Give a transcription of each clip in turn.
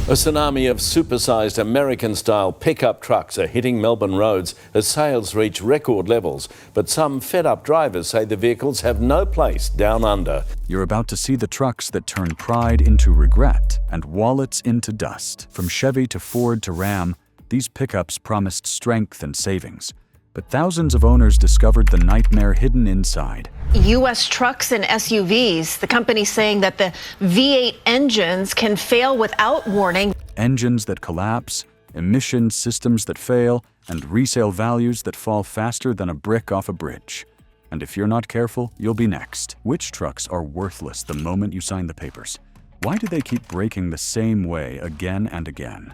A tsunami of supersized American-style pickup trucks are hitting Melbourne roads as sales reach record levels. But some fed-up drivers say the vehicles have no place down under. You're about to see the trucks that turn pride into regret and wallets into dust. From Chevy to Ford to Ram, these pickups promised strength and savings. But thousands of owners discovered the nightmare hidden inside. U.S. trucks and SUVs, the company saying that the V8 engines can fail without warning. Engines that collapse, emission systems that fail, and resale values that fall faster than a brick off a bridge. And if you're not careful, you'll be next. Which trucks are worthless the moment you sign the papers? Why do they keep breaking the same way again and again?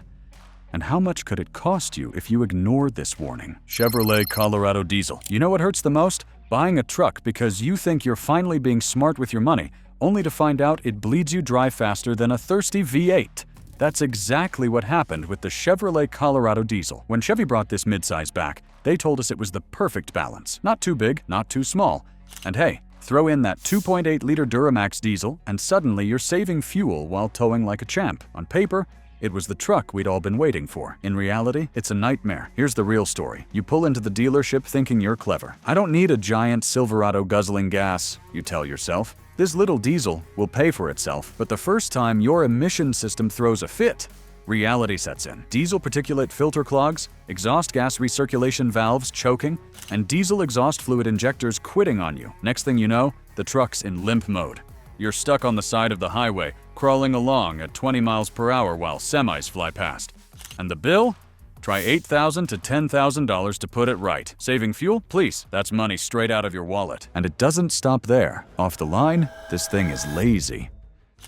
And how much could it cost you if you ignored this warning? Chevrolet Colorado diesel. You know what hurts the most? Buying a truck because you think you're finally being smart with your money, only to find out it bleeds you dry faster than a thirsty V8. That's exactly what happened with the Chevrolet Colorado diesel. When Chevy brought this midsize back, they told us it was the perfect balance. Not too big, not too small. And hey, throw in that 2.8-liter Duramax diesel, and suddenly you're saving fuel while towing like a champ. On paper, it was the truck we'd all been waiting for. In reality, it's a nightmare. Here's the real story. You pull into the dealership thinking you're clever. I don't need a giant Silverado guzzling gas, you tell yourself. This little diesel will pay for itself. But the first time your emission system throws a fit, reality sets in. Diesel particulate filter clogs, exhaust gas recirculation valves choking, and diesel exhaust fluid injectors quitting on you. Next thing you know, the truck's in limp mode. You're stuck on the side of the highway, crawling along at 20 miles per hour while semis fly past. And the bill? Try $8,000 to $10,000 to put it right. Saving fuel? Please, that's money straight out of your wallet. And it doesn't stop there. Off the line, this thing is lazy.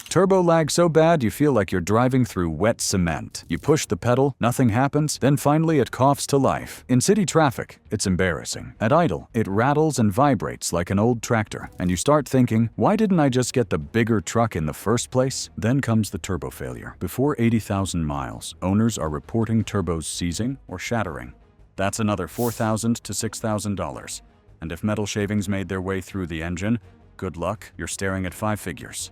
Turbo lag so bad you feel like you're driving through wet cement. You push the pedal, nothing happens, then finally it coughs to life. In city traffic, it's embarrassing. At idle, it rattles and vibrates like an old tractor. And you start thinking, why didn't I just get the bigger truck in the first place? Then comes the turbo failure. Before 80,000 miles, owners are reporting turbos seizing or shattering. That's another $4,000 to $6,000. And if metal shavings made their way through the engine, good luck, you're staring at 5 figures.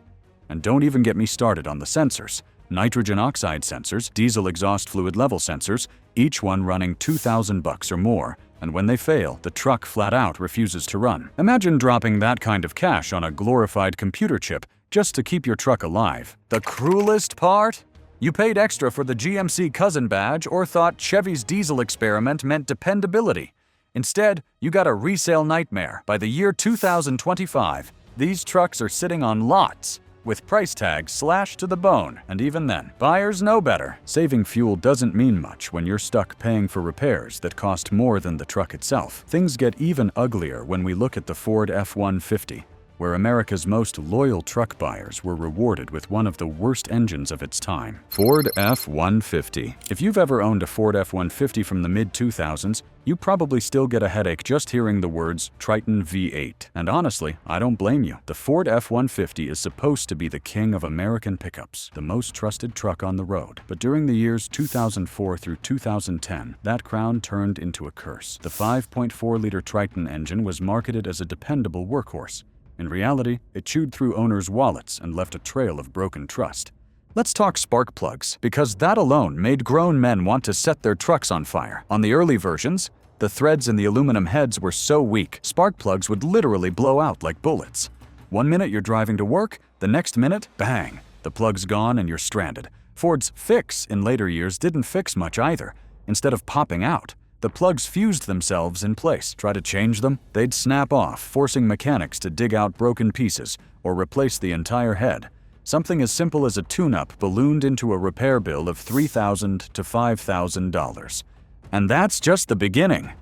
And don't even get me started on the sensors. Nitrogen oxide sensors, diesel exhaust fluid level sensors, each one running $2,000 or more. And when they fail, the truck flat out refuses to run. Imagine dropping that kind of cash on a glorified computer chip just to keep your truck alive. The cruelest part? You paid extra for the GMC cousin badge or thought Chevy's diesel experiment meant dependability. Instead, you got a resale nightmare. By the year 2025, these trucks are sitting on lots, with price tags slashed to the bone. And even then, buyers know better. Saving fuel doesn't mean much when you're stuck paying for repairs that cost more than the truck itself. Things get even uglier when we look at the Ford F-150, where America's most loyal truck buyers were rewarded with one of the worst engines of its time. Ford F-150. If you've ever owned a Ford F-150 from the mid-2000s, you probably still get a headache just hearing the words Triton V8. And honestly, I don't blame you. The Ford F-150 is supposed to be the king of American pickups, the most trusted truck on the road. But during the years 2004 through 2010, that crown turned into a curse. The 5.4-liter Triton engine was marketed as a dependable workhorse. In reality, it chewed through owners' wallets and left a trail of broken trust. Let's talk spark plugs, because that alone made grown men want to set their trucks on fire. On the early versions, the threads in the aluminum heads were so weak, spark plugs would literally blow out like bullets. One minute you're driving to work, the next minute, bang, the plug's gone and you're stranded. Ford's fix in later years didn't fix much either. Instead of popping out, the plugs fused themselves in place. Try to change them, they'd snap off, forcing mechanics to dig out broken pieces or replace the entire head. Something as simple as a tune-up ballooned into a repair bill of $3,000 to $5,000. And that's just the beginning.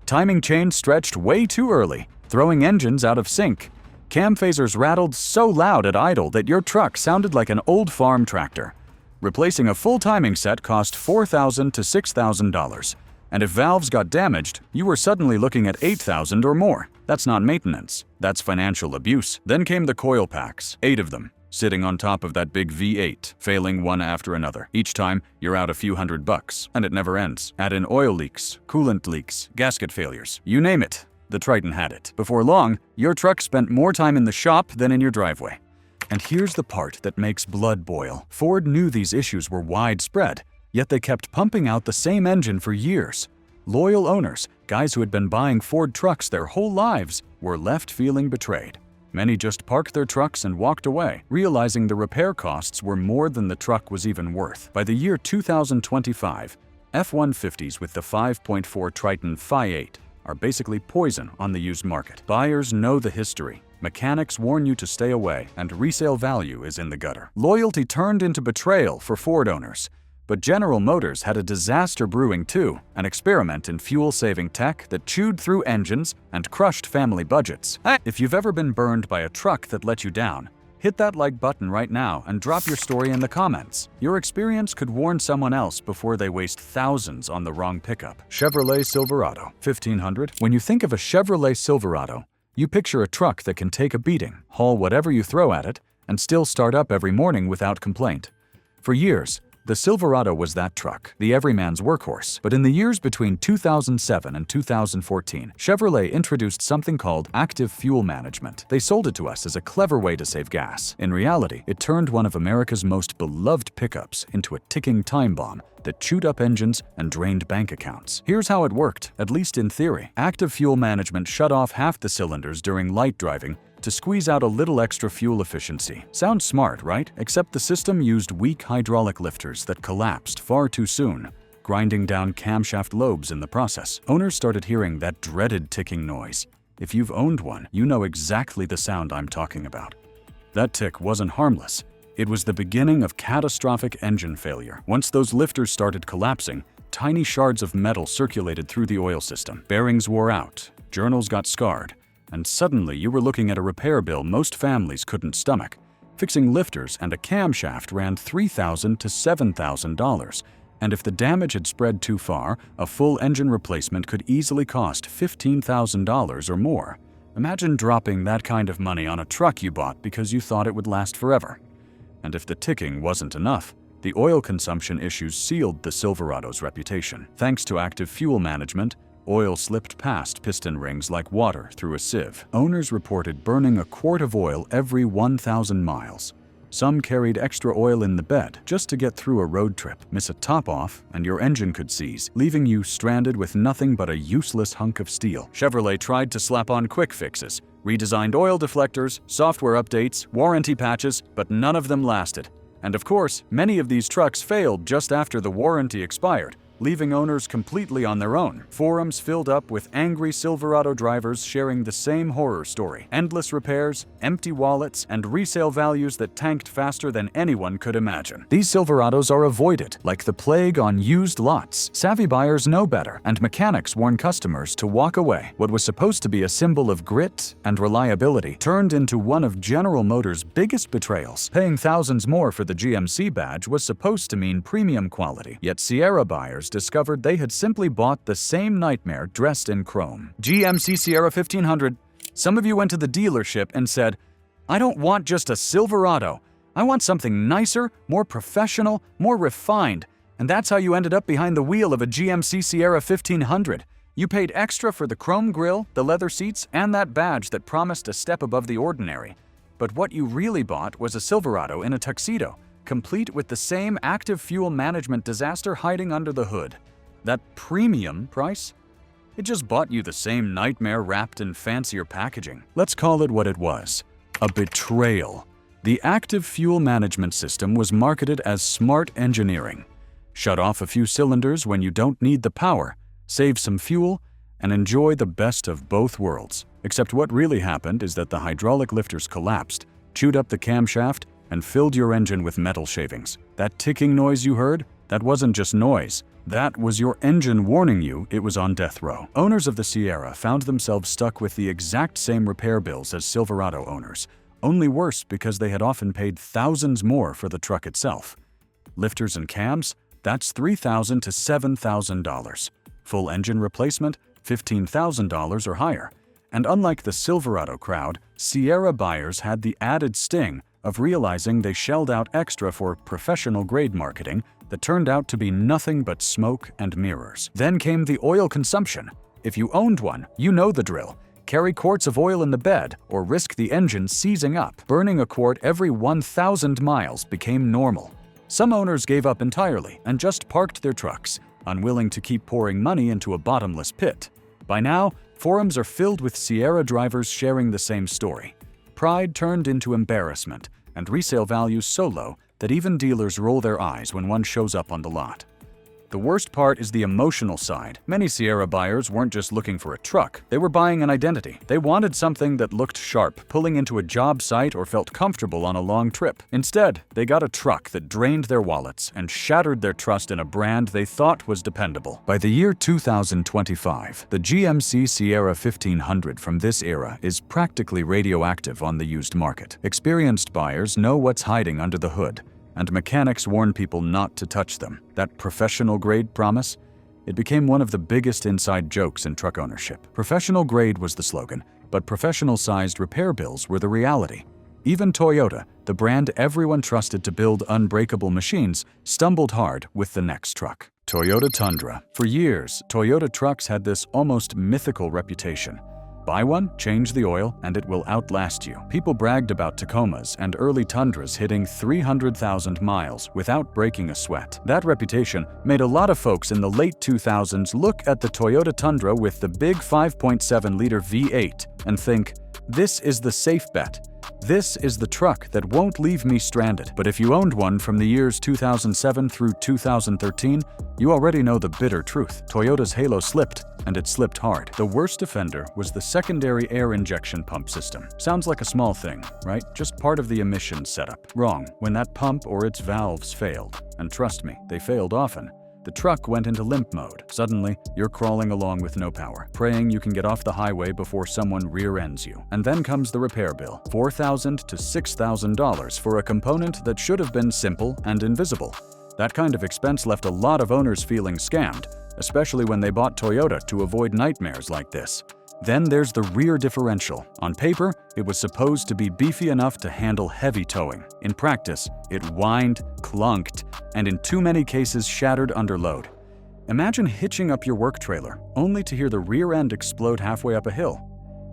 Timing chains stretched way too early, throwing engines out of sync. Cam phasers rattled so loud at idle that your truck sounded like an old farm tractor. Replacing a full timing set cost $4,000 to $6,000. And if valves got damaged, you were suddenly looking at $8,000 or more. That's not maintenance, that's financial abuse. Then came the coil packs, 8 of them, sitting on top of that big V8, failing one after another. Each time, you're out a few $100, and it never ends. Add in oil leaks, coolant leaks, gasket failures, you name it. The Triton had it. Before long, your truck spent more time in the shop than in your driveway. And here's the part that makes blood boil. Ford knew these issues were widespread, yet they kept pumping out the same engine for years. Loyal owners, guys who had been buying Ford trucks their whole lives, were left feeling betrayed. Many just parked their trucks and walked away, realizing the repair costs were more than the truck was even worth. By the year 2025, F-150s with the 5.4 Triton Phi-8 are basically poison on the used market. Buyers know the history. Mechanics warn you to stay away, and resale value is in the gutter. Loyalty turned into betrayal for Ford owners. But General Motors had a disaster brewing too, an experiment in fuel-saving tech that chewed through engines and crushed family budgets. If you've ever been burned by a truck that let you down, hit that like button right now and drop your story in the comments. Your experience could warn someone else before they waste thousands on the wrong pickup. Chevrolet Silverado 1500. When you think of a Chevrolet Silverado, you picture a truck that can take a beating, haul whatever you throw at it, and still start up every morning without complaint. For years, the Silverado was that truck, the everyman's workhorse. But in the years between 2007 and 2014, Chevrolet introduced something called active fuel management. They sold it to us as a clever way to save gas. In reality, it turned one of America's most beloved pickups into a ticking time bomb that chewed up engines and drained bank accounts. Here's how it worked, at least in theory. Active fuel management shut off half the cylinders during light driving to squeeze out a little extra fuel efficiency. Sounds smart, right? Except the system used weak hydraulic lifters that collapsed far too soon, grinding down camshaft lobes in the process. Owners started hearing that dreaded ticking noise. If you've owned one, you know exactly the sound I'm talking about. That tick wasn't harmless. It was the beginning of catastrophic engine failure. Once those lifters started collapsing, tiny shards of metal circulated through the oil system. Bearings wore out, journals got scarred, and suddenly you were looking at a repair bill most families couldn't stomach. Fixing lifters and a camshaft ran $3,000 to $7,000, and if the damage had spread too far, a full engine replacement could easily cost $15,000 or more. Imagine dropping that kind of money on a truck you bought because you thought it would last forever. And if the ticking wasn't enough, the oil consumption issues sealed the Silverado's reputation. Thanks to active fuel management, oil slipped past piston rings like water through a sieve. Owners reported burning a quart of oil every 1,000 miles. Some carried extra oil in the bed just to get through a road trip. Miss a top off, and your engine could seize, leaving you stranded with nothing but a useless hunk of steel. Chevrolet tried to slap on quick fixes, redesigned oil deflectors, software updates, warranty patches, but none of them lasted. And of course, many of these trucks failed just after the warranty expired, leaving owners completely on their own. Forums filled up with angry Silverado drivers sharing the same horror story. Endless repairs, empty wallets, and resale values that tanked faster than anyone could imagine. These Silverados are avoided like the plague on used lots. Savvy buyers know better, and mechanics warn customers to walk away. What was supposed to be a symbol of grit and reliability turned into one of General Motors' biggest betrayals. Paying thousands more for the GMC badge was supposed to mean premium quality, yet Sierra buyers discovered they had simply bought the same nightmare dressed in chrome. GMC Sierra 1500. Some of you went to the dealership and said, "I don't want just a Silverado. I want something nicer, more professional, more refined." And that's how you ended up behind the wheel of a GMC Sierra 1500. You paid extra for the chrome grille, the leather seats, and that badge that promised a step above the ordinary. But what you really bought was a Silverado in a tuxedo, complete with the same active fuel management disaster hiding under the hood. That premium price? It just bought you the same nightmare wrapped in fancier packaging. Let's call it what it was: a betrayal. The active fuel management system was marketed as smart engineering. Shut off a few cylinders when you don't need the power, save some fuel, and enjoy the best of both worlds. Except what really happened is that the hydraulic lifters collapsed, chewed up the camshaft, and filled your engine with metal shavings. That ticking noise you heard? That wasn't just noise. That was your engine warning you it was on death row. Owners of the Sierra found themselves stuck with the exact same repair bills as Silverado owners, only worse because they had often paid thousands more for the truck itself. Lifters and cams? That's $3,000 to $7,000. Full engine replacement? $15,000 or higher. And unlike the Silverado crowd, Sierra buyers had the added sting of realizing they shelled out extra for professional-grade marketing that turned out to be nothing but smoke and mirrors. Then came the oil consumption. If you owned one, you know the drill. carry quarts of oil in the bed, or risk the engine seizing up. Burning a quart every 1,000 miles became normal. Some owners gave up entirely and just parked their trucks, unwilling to keep pouring money into a bottomless pit. By now, forums are filled with Sierra drivers sharing the same story. Pride turned into embarrassment, and resale values so low that even dealers roll their eyes when one shows up on the lot. The worst part is the emotional side. Many Sierra buyers weren't just looking for a truck, they were buying an identity. They wanted something that looked sharp, pulling into a job site, or felt comfortable on a long trip. Instead, they got a truck that drained their wallets and shattered their trust in a brand they thought was dependable. By the year 2025, the GMC Sierra 1500 from this era is practically radioactive on the used market. Experienced buyers know what's hiding under the hood, and mechanics warn people not to touch them. That professional-grade promise? It became one of the biggest inside jokes in truck ownership. Professional grade was the slogan, but professional-sized repair bills were the reality. Even Toyota, the brand everyone trusted to build unbreakable machines, stumbled hard with the next truck. Toyota Tundra. For years, Toyota trucks had this almost mythical reputation. Buy one, change the oil, and it will outlast you. People bragged about Tacomas and early Tundras hitting 300,000 miles without breaking a sweat. That reputation made a lot of folks in the late 2000s look at the Toyota Tundra with the big 5.7-liter V8 and think, this is the safe bet. This is the truck that won't leave me stranded. But if you owned one from the years 2007 through 2013, you already know the bitter truth. Toyota's halo slipped, and it slipped hard. The worst offender was the secondary air injection pump system. Sounds like a small thing, right? Just part of the emissions setup. Wrong. When that pump or its valves failed, and trust me, they failed often, the truck went into limp mode. Suddenly, you're crawling along with no power, praying you can get off the highway before someone rear-ends you. And then comes the repair bill, $4,000 to $6,000 for a component that should have been simple and invisible. That kind of expense left a lot of owners feeling scammed, especially when they bought Toyota to avoid nightmares like this. Then there's the rear differential. On paper, it was supposed to be beefy enough to handle heavy towing. In practice, it whined, clunked, and in too many cases shattered under load. Imagine hitching up your work trailer, only to hear the rear end explode halfway up a hill.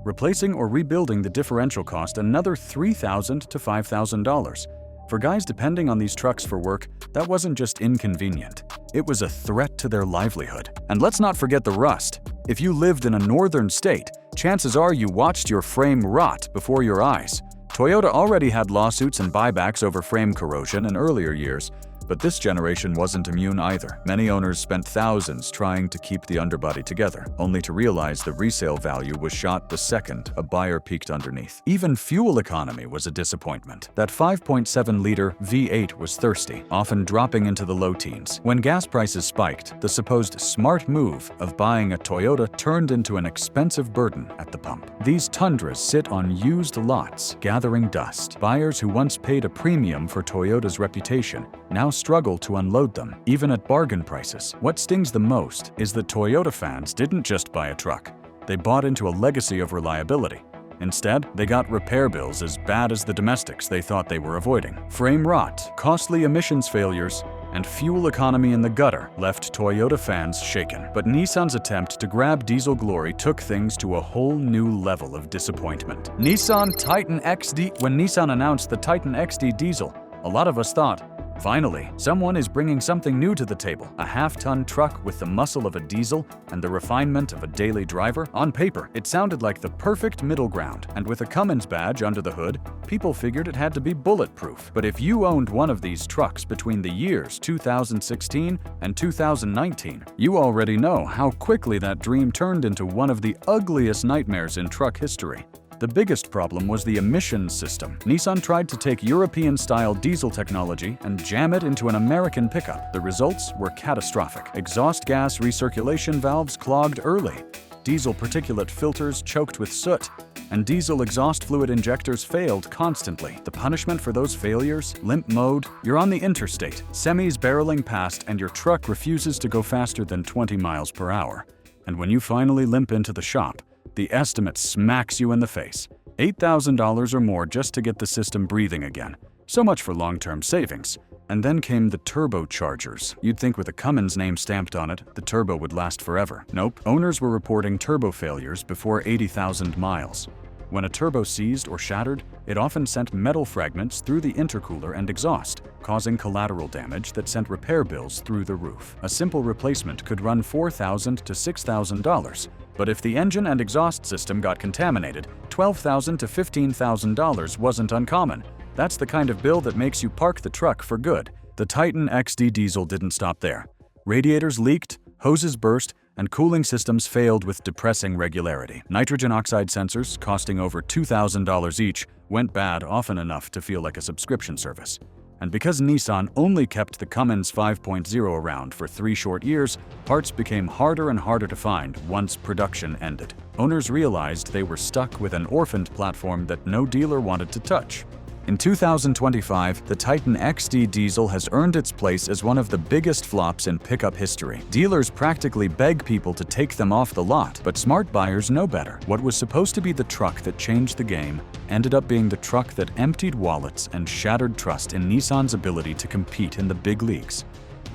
Replacing or rebuilding the differential cost another $3,000 to $5,000. For guys depending on these trucks for work, that wasn't just inconvenient. It was a threat to their livelihood. And let's not forget the rust. If you lived in a northern state, chances are you watched your frame rot before your eyes. Toyota already had lawsuits and buybacks over frame corrosion in earlier years, but this generation wasn't immune either. Many owners spent thousands trying to keep the underbody together, only to realize the resale value was shot the second a buyer peeked underneath. Even fuel economy was a disappointment. That 5.7-liter V8 was thirsty, often dropping into the low teens. When gas prices spiked, the supposed smart move of buying a Toyota turned into an expensive burden at the pump. These Tundras sit on used lots, gathering dust. Buyers who once paid a premium for Toyota's reputation now struggle to unload them, even at bargain prices. What stings the most is that Toyota fans didn't just buy a truck. They bought into a legacy of reliability. Instead, they got repair bills as bad as the domestics they thought they were avoiding. Frame rot, costly emissions failures, and fuel economy in the gutter left Toyota fans shaken. But Nissan's attempt to grab diesel glory took things to a whole new level of disappointment. Nissan Titan XD. When Nissan announced the Titan XD diesel, a lot of us thought, finally, someone is bringing something new to the table. A half-ton truck with the muscle of a diesel and the refinement of a daily driver. On paper, it sounded like the perfect middle ground, and with a Cummins badge under the hood, people figured it had to be bulletproof. But if you owned one of these trucks between the years 2016 and 2019, you already know how quickly that dream turned into one of the ugliest nightmares in truck history. The biggest problem was the emissions system. Nissan tried to take European-style diesel technology and jam it into an American pickup. The results were catastrophic. Exhaust gas recirculation valves clogged early, diesel particulate filters choked with soot, and diesel exhaust fluid injectors failed constantly. The punishment for those failures? Limp mode. You're on the interstate, semis barreling past, and your truck refuses to go faster than 20 miles per hour. And when you finally limp into the shop, the estimate smacks you in the face. $8,000 or more just to get the system breathing again. So much for long-term savings. And then came the turbochargers. You'd think with a Cummins name stamped on it, the turbo would last forever. Nope. Owners were reporting turbo failures before 80,000 miles. When a turbo seized or shattered, it often sent metal fragments through the intercooler and exhaust, causing collateral damage that sent repair bills through the roof. A simple replacement could run $4,000 to $6,000, but if the engine and exhaust system got contaminated, $12,000 to $15,000 wasn't uncommon. That's the kind of bill that makes you park the truck for good. The Titan XD diesel didn't stop there. Radiators leaked, hoses burst, and cooling systems failed with depressing regularity. Nitrogen oxide sensors, costing over $2,000 each, went bad often enough to feel like a subscription service. And because Nissan only kept the Cummins 5.0 around for 3 short years, parts became harder and harder to find once production ended. Owners realized they were stuck with an orphaned platform that no dealer wanted to touch. In 2025, the Titan XD diesel has earned its place as one of the biggest flops in pickup history. Dealers practically beg people to take them off the lot, but smart buyers know better. What was supposed to be the truck that changed the game ended up being the truck that emptied wallets and shattered trust in Nissan's ability to compete in the big leagues.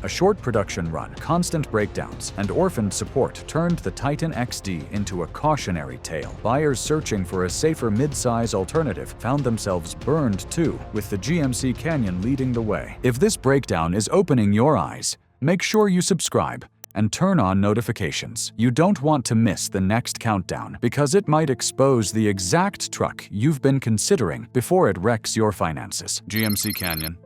A short production run, constant breakdowns, and orphaned support turned the Titan XD into a cautionary tale. Buyers searching for a safer mid-size alternative found themselves burned too, with the GMC Canyon leading the way. If this breakdown is opening your eyes, make sure you subscribe and turn on notifications. You don't want to miss the next countdown because it might expose the exact truck you've been considering before it wrecks your finances. GMC Canyon.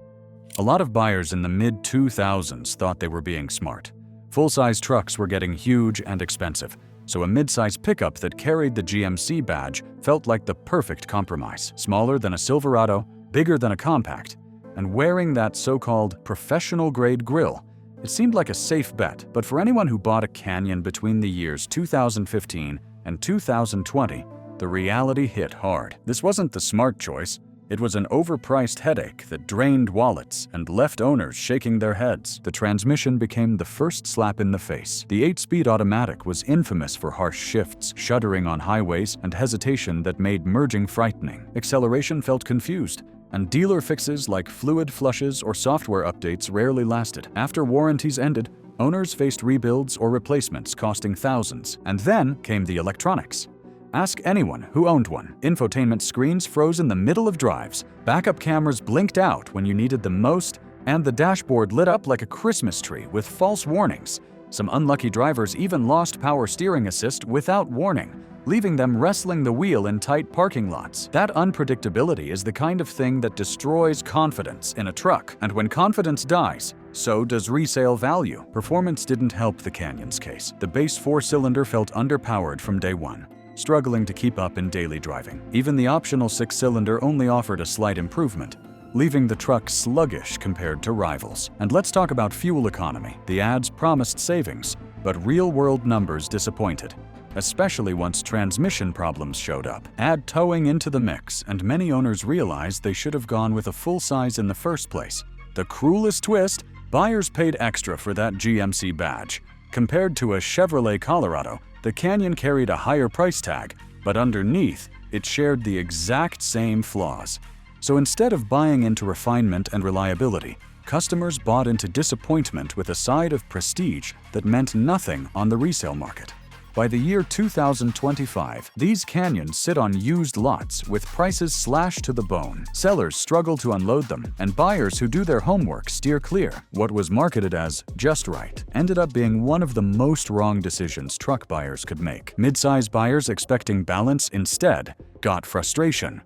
A lot of buyers in the mid-2000s thought they were being smart. Full-size trucks were getting huge and expensive, so a mid-size pickup that carried the GMC badge felt like the perfect compromise. Smaller than a Silverado, bigger than a compact, and wearing that so-called professional-grade grille. It seemed like a safe bet, but for anyone who bought a Canyon between the years 2015 and 2020, the reality hit hard. This wasn't the smart choice. It was an overpriced headache that drained wallets and left owners shaking their heads. The transmission became the first slap in the face. The 8-speed automatic was infamous for harsh shifts, shuddering on highways, and hesitation that made merging frightening. Acceleration felt confused, and dealer fixes like fluid flushes or software updates rarely lasted. After warranties ended, owners faced rebuilds or replacements costing thousands. And then came the electronics. Ask anyone who owned one. Infotainment screens froze in the middle of drives, backup cameras blinked out when you needed them most, and the dashboard lit up like a Christmas tree with false warnings. Some unlucky drivers even lost power steering assist without warning, leaving them wrestling the wheel in tight parking lots. That unpredictability is the kind of thing that destroys confidence in a truck. And when confidence dies, so does resale value. Performance didn't help the Canyon's case. The base 4-cylinder felt underpowered from day one, struggling to keep up in daily driving. Even the optional 6-cylinder only offered a slight improvement, leaving the truck sluggish compared to rivals. And let's talk about fuel economy. The ads promised savings, but real-world numbers disappointed, especially once transmission problems showed up. Add towing into the mix, and many owners realized they should have gone with a full size in the first place. The cruelest twist, buyers paid extra for that GMC badge. Compared to a Chevrolet Colorado, the Canyon carried a higher price tag, but underneath, it shared the exact same flaws. So instead of buying into refinement and reliability, customers bought into disappointment with a side of prestige that meant nothing on the resale market. By the year 2025, these Canyons sit on used lots with prices slashed to the bone. Sellers struggle to unload them, and buyers who do their homework steer clear. What was marketed as just right ended up being one of the most wrong decisions truck buyers could make. Mid-size buyers expecting balance instead got frustration.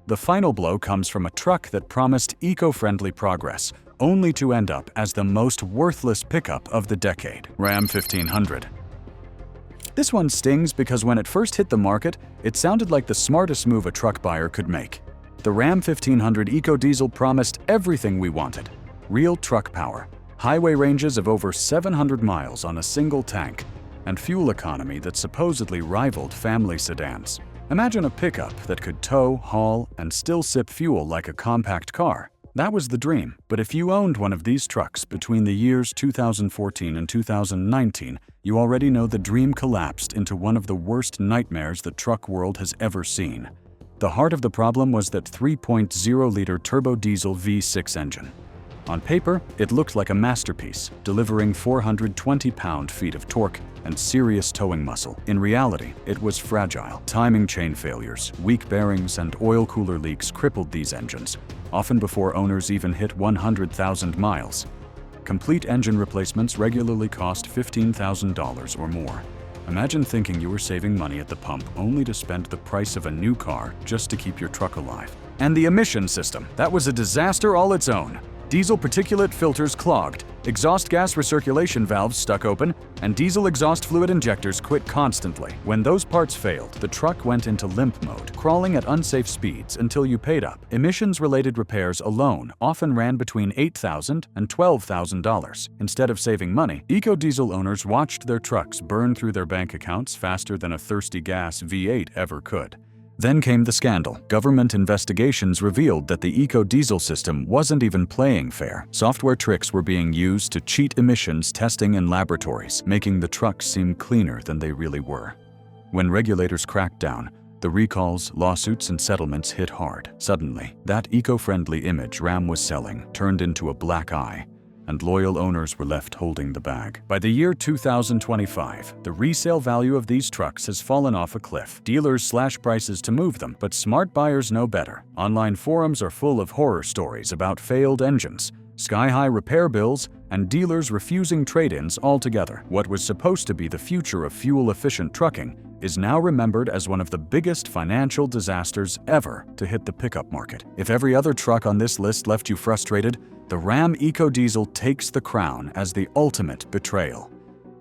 The final blow comes from a truck that promised eco-friendly progress, only to end up as the most worthless pickup of the decade. Ram 1500. This one stings because when it first hit the market, it sounded like the smartest move a truck buyer could make. The Ram 1500 EcoDiesel promised everything we wanted: real truck power, highway ranges of over 700 miles on a single tank, and fuel economy that supposedly rivaled family sedans. Imagine a pickup that could tow, haul, and still sip fuel like a compact car. That was the dream, but if you owned one of these trucks between the years 2014 and 2019, you already know the dream collapsed into one of the worst nightmares the truck world has ever seen. The heart of the problem was that 3.0-liter turbo diesel V6 engine. On paper, it looked like a masterpiece, delivering 420 pound-feet of torque and serious towing muscle. In reality, it was fragile. Timing chain failures, weak bearings, and oil cooler leaks crippled these engines, often before owners even hit 100,000 miles. Complete engine replacements regularly cost $15,000 or more. Imagine thinking you were saving money at the pump only to spend the price of a new car just to keep your truck alive. And the emission system, that was a disaster all its own. Diesel particulate filters clogged, exhaust gas recirculation valves stuck open, and diesel exhaust fluid injectors quit constantly. When those parts failed, the truck went into limp mode, crawling at unsafe speeds until you paid up. Emissions-related repairs alone often ran between $8,000 and $12,000. Instead of saving money, EcoDiesel owners watched their trucks burn through their bank accounts faster than a thirsty gas V8 ever could. Then came the scandal. Government investigations revealed that the EcoDiesel system wasn't even playing fair. Software tricks were being used to cheat emissions testing in laboratories, making the trucks seem cleaner than they really were. When regulators cracked down, the recalls, lawsuits, and settlements hit hard. Suddenly, that eco-friendly image Ram was selling turned into a black eye, and loyal owners were left holding the bag. By the year 2025, the resale value of these trucks has fallen off a cliff. Dealers slash prices to move them, but smart buyers know better. Online forums are full of horror stories about failed engines, sky-high repair bills, and dealers refusing trade-ins altogether. What was supposed to be the future of fuel-efficient trucking is now remembered as one of the biggest financial disasters ever to hit the pickup market. If every other truck on this list left you frustrated, the Ram EcoDiesel takes the crown as the ultimate betrayal.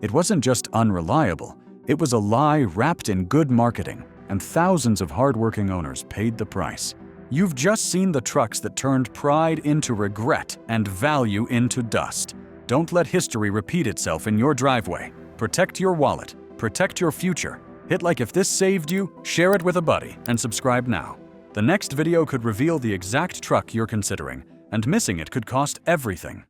It wasn't just unreliable, it was a lie wrapped in good marketing, and thousands of hardworking owners paid the price. You've just seen the trucks that turned pride into regret and value into dust. Don't let history repeat itself in your driveway. Protect your wallet, protect your future. Hit like if this saved you, share it with a buddy, and subscribe now. The next video could reveal the exact truck you're considering, and missing it could cost everything.